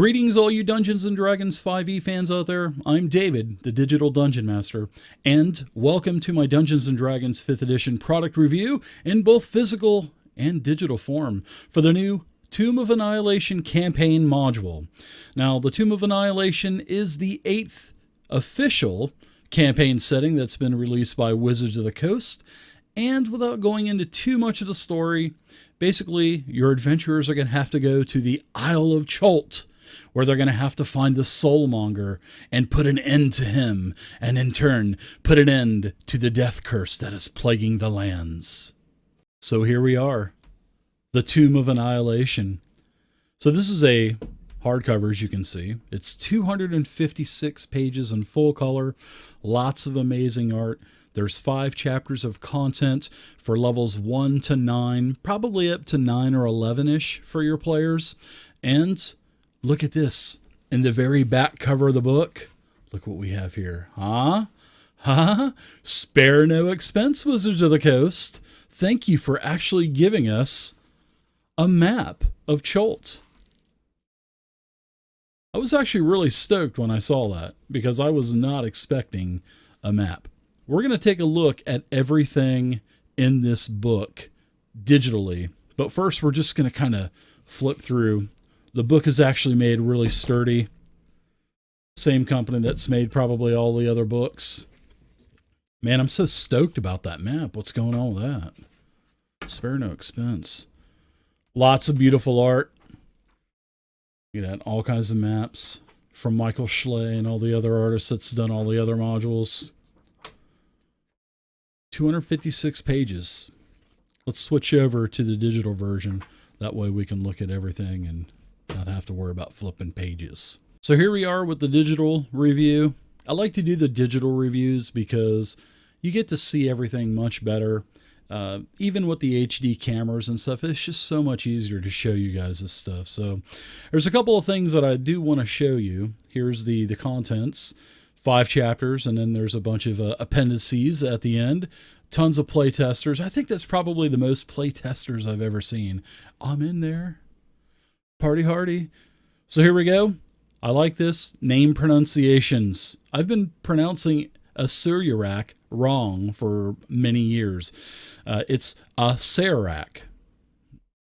Greetings, all you Dungeons & Dragons 5e fans out there. I'm David, the Digital Dungeon Master, and welcome to my Dungeons & Dragons 5th Edition product review in both physical and digital form for the new Tomb of Annihilation campaign module. Now, the Tomb of Annihilation is the 8th official campaign setting that's been released by Wizards of the Coast, and without going into too much of the story, basically, your adventurers are going to have to go to the Isle of Chult, where they're going to have to find the Soulmonger and put an end to him, and in turn, put an end to the death curse that is plaguing the lands. So here we are, the Tomb of Annihilation. So this is a hardcover, as you can see. It's 256 pages in full color, lots of amazing art. There's 5 chapters of content for levels 1 to 9, probably up to 9 or 11-ish for your players. And look at this. In the very back cover of the book, look what we have here. Spare no expense, Wizards of the Coast. Thank you for actually giving us a map of Chult. I was actually really stoked when I saw that, because I was not expecting a map. We're going to take a look at everything in this book digitally, but first we're just going to kind of flip through. The book is actually made really sturdy. Same company that's made probably all the other books. Man, I'm so stoked about that map. What's going on with that? Spare no expense. Lots of beautiful art. You got all kinds of maps from Michael Schley and all the other artists that's done all the other modules. 256 pages. Let's switch over to the digital version. That way we can look at everything and not have to worry about flipping pages. So here we are with the digital review. I like to do the digital reviews because you get to see everything much better. Even with the HD cameras and stuff, it's just so much easier to show you guys this stuff. So there's a couple of things that I do want to show you. Here's the contents. 5 chapters, and then there's a bunch of appendices at the end. Tons of playtesters. I think that's probably the most playtesters I've ever seen. I'm in there. Party hardy. So here we go. I like this. Name pronunciations. I've been pronouncing Asuryarach wrong for many years. It's Asarac.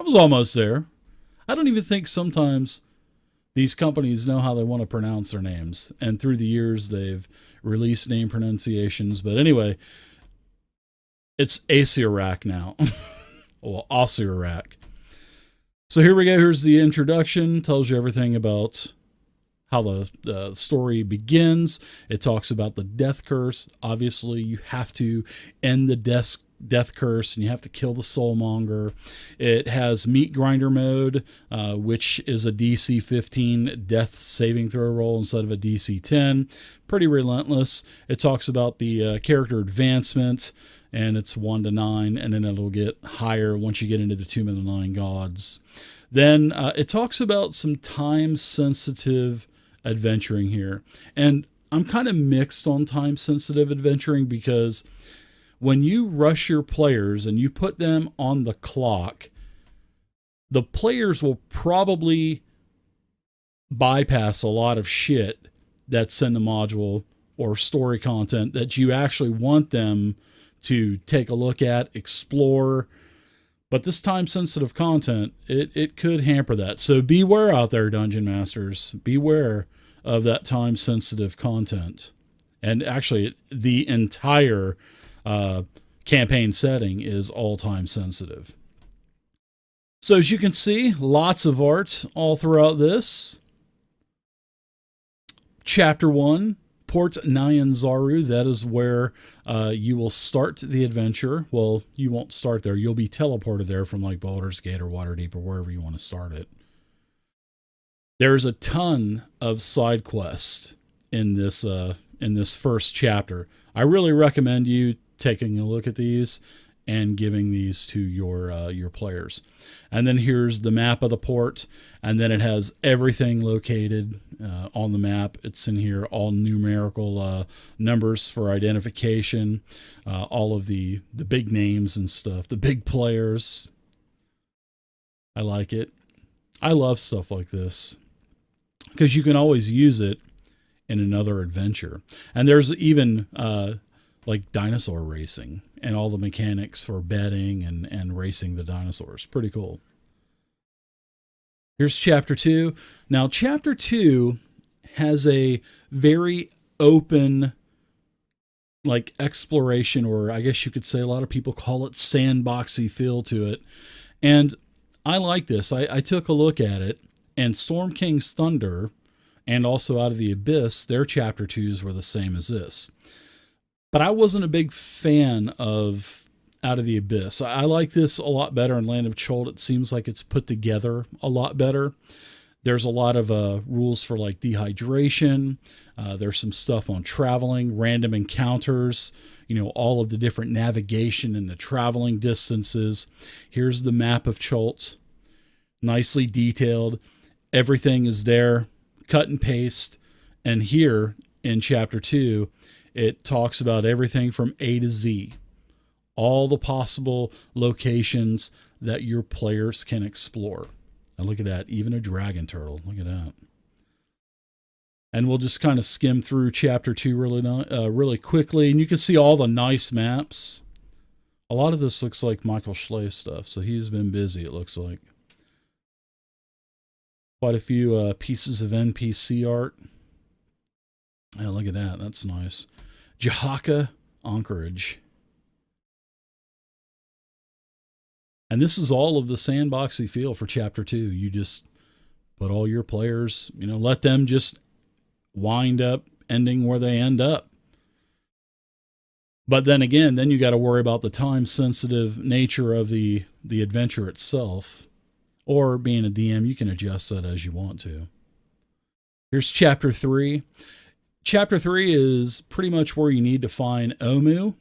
I was almost there. I don't even think sometimes these companies know how they want to pronounce their names. And through the years, they've released name pronunciations. But anyway, it's Asarac now. Well, Asarac. So here we go. Here's the introduction. Tells you everything about how the story begins. It talks about the death curse. Obviously, you have to end the death curse, and you have to kill the Soulmonger. It has meat grinder mode, which is a DC 15 death saving throw roll instead of a DC 10. Pretty relentless. It talks about the character advancement, and it's 1 to 9, and then it'll get higher once you get into the Tomb of the Nine Gods. Then it talks about some time-sensitive adventuring here. And I'm kind of mixed on time-sensitive adventuring, because when you rush your players and you put them on the clock, the players will probably bypass a lot of shit that's in the module or story content that you actually want them to take a look at, explore. But this time-sensitive content, it could hamper that. So beware out there, Dungeon Masters. Beware of that time-sensitive content. And actually, the entire campaign setting is all time sensitive. So as you can see, lots of art all throughout this. Chapter 1, Port Nyanzaru. That is where you will start the adventure. Well, you won't start there. You'll be teleported there from like Baldur's Gate or Waterdeep or wherever you want to start it. There's a ton of side quests in this first chapter. I really recommend you taking a look at these and giving these to your players. And then here's the map of the port, and then it has everything located on the map. It's in here, all numerical numbers for identification, all of the big names and stuff, the big players. I like it. I love stuff like this. because you can always use it in another adventure. And there's even like dinosaur racing and all the mechanics for betting and racing the dinosaurs. Pretty cool. Here's chapter 2. Now, chapter 2 has a very open, like, exploration, or I guess you could say a lot of people call it sandboxy feel to it. And I like this. I took a look at it, and Storm King's Thunder and also Out of the Abyss, their chapter 2s were the same as this. But I wasn't a big fan of Out of the Abyss. I like this a lot better in Land of Chult. It seems like it's put together a lot better. There's a lot of rules for like dehydration. There's some stuff on traveling, random encounters, all of the different navigation and the traveling distances. Here's the map of Chult, nicely detailed. Everything is there, cut and paste. And here in chapter 2, it talks about everything from A to Z, all the possible locations that your players can explore. And look at that, even a dragon turtle. Look at that. And we'll just kind of skim through chapter 2 really quickly. And you can see all the nice maps. A lot of this looks like Michael Schley stuff, so he's been busy, it looks like. Quite a few pieces of NPC art. Yeah, look at that. That's nice. Jahaka Anchorage. And this is all of the sandboxy feel for chapter 2. You just put all your players, let them just wind up ending where they end up. But then again, then you got to worry about the time-sensitive nature of the adventure itself. Or being a DM, you can adjust that as you want to. Here's chapter 3. Chapter 3 is pretty much where you need to find Omu.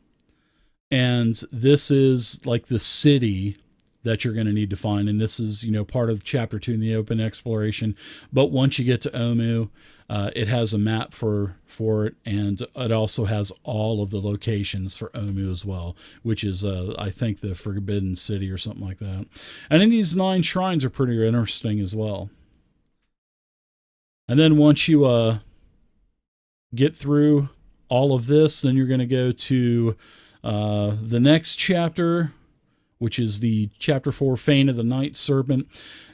And this is like the city that you're going to need to find. And this is, part of chapter 2 in the open exploration. But once you get to Omu, it has a map for it. And it also has all of the locations for Omu as well, which is, I think, the Forbidden City or something like that. And then these 9 shrines are pretty interesting as well. And then once you get through all of this, then you're going to go to the next chapter, which is the chapter 4, Fane of the Night Serpent.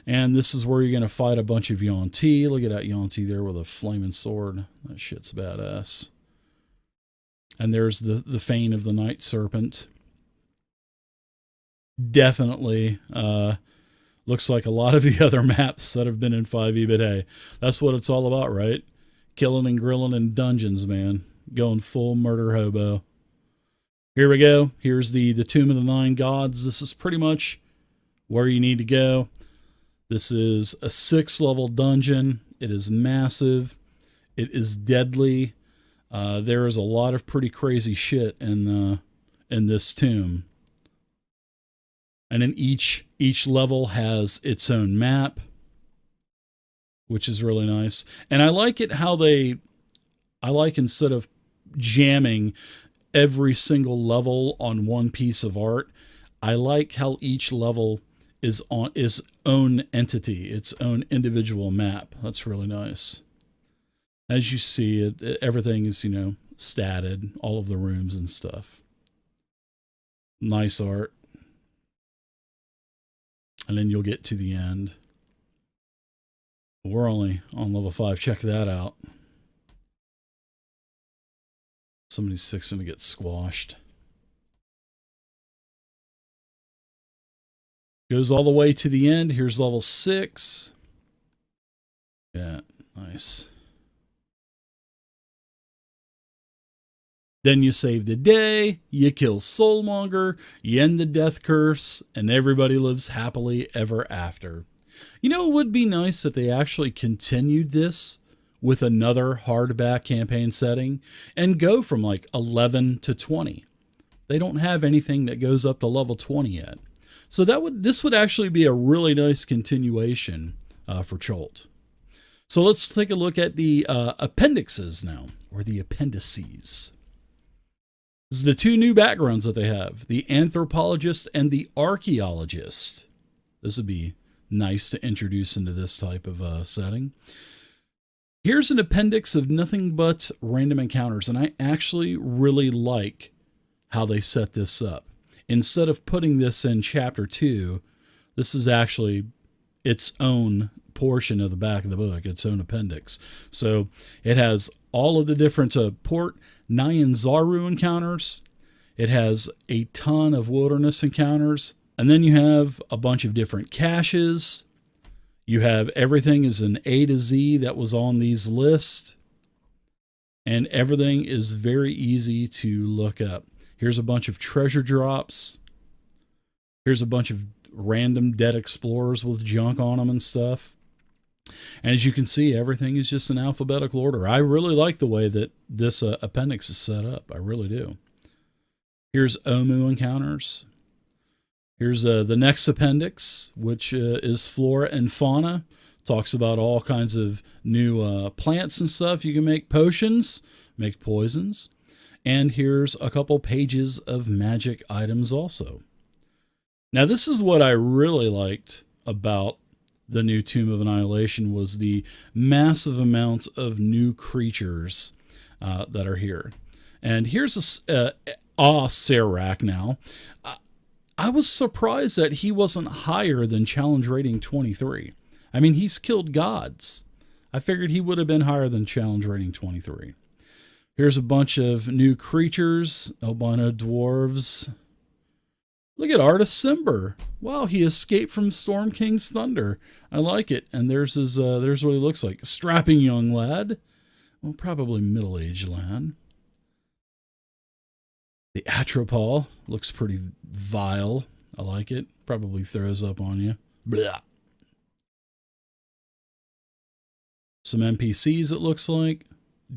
And this is where you're going to fight a bunch of Yuan-Ti. Look at that Yuan-Ti there with a flaming sword. That shit's badass. And there's the Fane of the Night Serpent. Definitely looks like a lot of the other maps that have been in 5e, but hey, that's what it's all about, right? Killing and grilling in dungeons, man. Going full murder hobo. Here we go. Here's the Tomb of the 9 Gods. This is pretty much where you need to go. This is a 6-level dungeon. It is massive. It is deadly. There is a lot of pretty crazy shit in this tomb. And then each level has its own map, which is really nice. And I like it how instead of jamming every single level on one piece of art, I like how each level is on its own entity, its own individual map. That's really nice. As you see, everything is, statted, all of the rooms and stuff. Nice art. And then you'll get to the end. We're only on level 5. Check that out. Somebody's fixing to get squashed. Goes all the way to the end. Here's level 6. Yeah, nice. Then you save the day, you kill Soulmonger, you end the death curse, and everybody lives happily ever after. It would be nice if they actually continued this with another hardback campaign setting and go from like 11 to 20. They don't have anything that goes up to level 20 yet. So this would actually be a really nice continuation for Chult. So let's take a look at the appendixes now, or the appendices. This is the 2 new backgrounds that they have, the anthropologist and the archaeologist. This would be nice to introduce into this type of setting. Here's an appendix of nothing but random encounters, and I actually really like how they set this up. Instead of putting this in chapter 2, this is actually its own portion of the back of the book, its own appendix. So it has all of the different Port Nyanzaru encounters. It has a ton of wilderness encounters. And then you have a bunch of different caches. You have everything is an A to Z that was on these lists. And everything is very easy to look up. Here's a bunch of treasure drops. Here's a bunch of random dead explorers with junk on them and stuff. And as you can see, everything is just in alphabetical order. I really like the way that this appendix is set up. I really do. Here's Omu encounters. Here's the next appendix, which is Flora and Fauna. Talks about all kinds of new plants and stuff. You can make potions, make poisons. And here's a couple pages of magic items also. Now, this is what I really liked about the new Tomb of Annihilation, was the massive amount of new creatures that are here. And here's a Serac now. I was surprised that he wasn't higher than challenge rating 23. I mean, he's killed gods. I figured he would have been higher than challenge rating 23. Here's a bunch of new creatures, albino dwarves. Look at Artist Simber. Wow, he escaped from Storm King's thunder. I like it. And there's what he looks like. A strapping young lad. Well, probably middle-aged lad. The Atropol looks pretty vile. I like it. Probably throws up on you. Blah. Some NPCs, it looks like.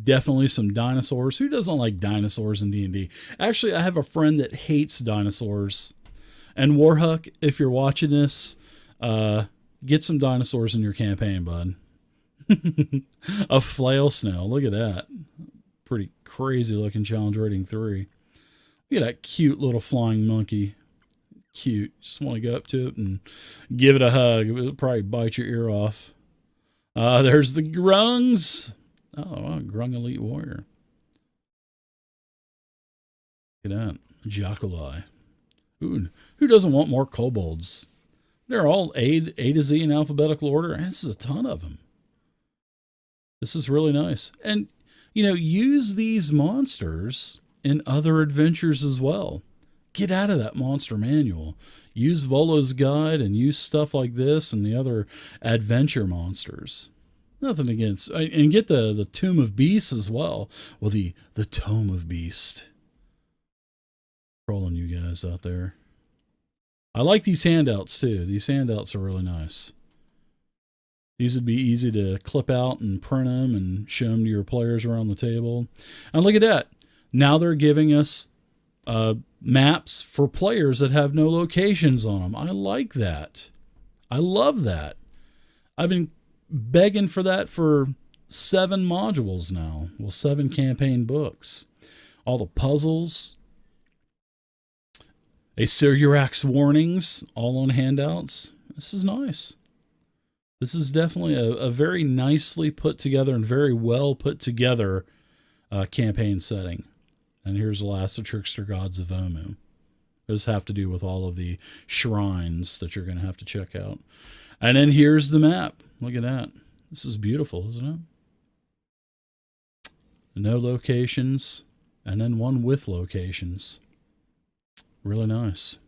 Definitely some dinosaurs. Who doesn't like dinosaurs in D&D? Actually, I have a friend that hates dinosaurs. And Warhuck, if you're watching this, get some dinosaurs in your campaign, bud. A flail snail. Look at that. Pretty crazy looking challenge rating 3. Look at that cute little flying monkey. Cute. Just want to go up to it and give it a hug. It'll probably bite your ear off. There's the grungs. Oh, wow, grung elite warrior. Look at that. Jaculi. Ooh, who doesn't want more kobolds? They're all A to Z in alphabetical order. And this is a ton of them. This is really nice. And, you know, use these monsters in other adventures as well. Get out of that monster manual. Use Volo's Guide and use stuff like this and the other adventure monsters. Nothing against. And get the Tomb of Beasts as well. Well, the Tome of Beast. Trolling you guys out there. I like these handouts too. These handouts are really nice. These would be easy to clip out and print them and show them to your players around the table. And look at that. Now they're giving us maps for players that have no locations on them. I like that. I love that. I've been begging for that for 7 modules now. Well, 7 campaign books. All the puzzles. A Siriax warnings, all on handouts. This is nice. This is definitely a very nicely put together and very well put together campaign setting. And here's the last of Trickster Gods of Omu. Those have to do with all of the shrines that you're going to have to check out. And then here's the map. Look at that. This is beautiful, isn't it? No locations, and then one with locations. Really nice.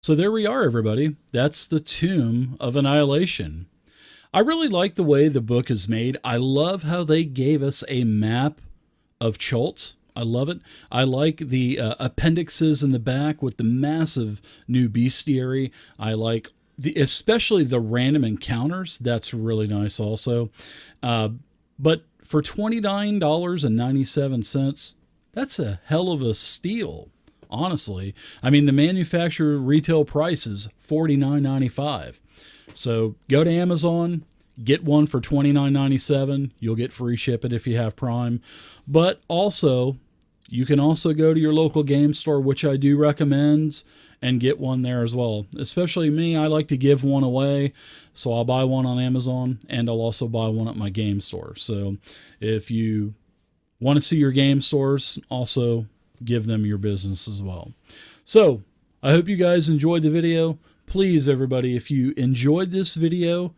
So there we are, everybody. That's the Tomb of Annihilation. I really like the way the book is made. I love how they gave us a map of Chult. I love it. I like the appendixes in the back with the massive new bestiary. I like especially the random encounters. That's really nice also. But for $29.97, that's a hell of a steal. Honestly, I mean, the manufacturer retail price is $49.95. So go to Amazon, get one for $29.97. You'll get free shipping if you have Prime. But also, you can also go to your local game store, which I do recommend, and get one there as well. Especially me, I like to give one away, so I'll buy one on Amazon, and I'll also buy one at my game store. So if you want to see your game stores, also give them your business as well. So I hope you guys enjoyed the video. Please, everybody, if you enjoyed this video,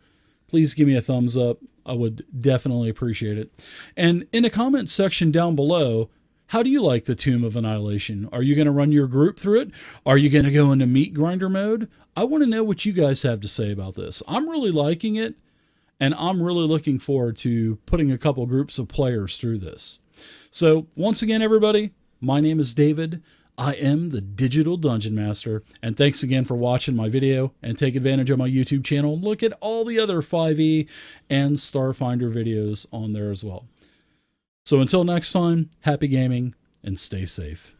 please give me a thumbs up. I would definitely appreciate it. And in the comment section down below, how do you like the Tomb of Annihilation? Are you going to run your group through it? Are you going to go into meat grinder mode? I want to know what you guys have to say about this. I'm really liking it, and I'm really looking forward to putting a couple groups of players through this. So once again, everybody, my name is David. I am the Digital Dungeon Master, and thanks again for watching my video, and take advantage of my YouTube channel and look at all the other 5e and Starfinder videos on there as well. So until next time, happy gaming and stay safe.